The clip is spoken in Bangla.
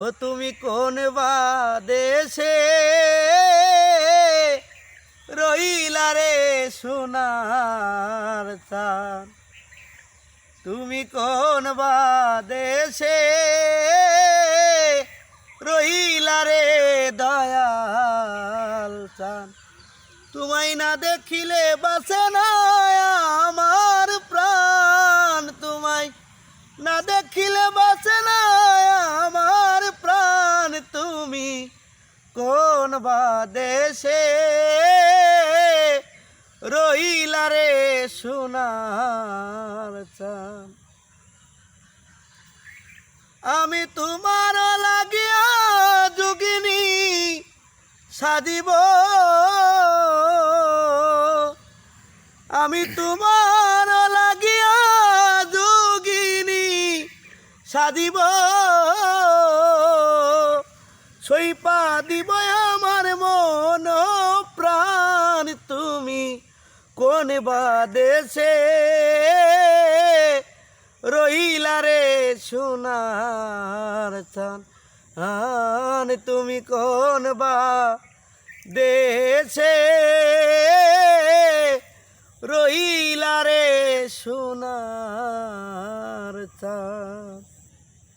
ও তুমি কোন বা দেশে রইলা রে সোনার চাঁদ, তুমি কোন বা দেশে রইলা রে দয়াল চাঁদ, তোমায় না দেখিলে বাঁচে না আমার প্রাণ, তোমায় না দেখিলে বাঁচে না আমার প্রাণ, তুমি কোন বা দেশে রইলা রে সোনার চাঁদ। আমি তোমার লাগিয়া যোগিনী সাজিব, আমি তোমার লাগিয়া যোগিনী সাজিব, সইপা দিব আমার মন প্রাণ, তুমি কোন বা দেশে রইলা রে সোনার চাঁদ, তুমি কোন বা দেশে রইলা রে সোনার চাঁদ।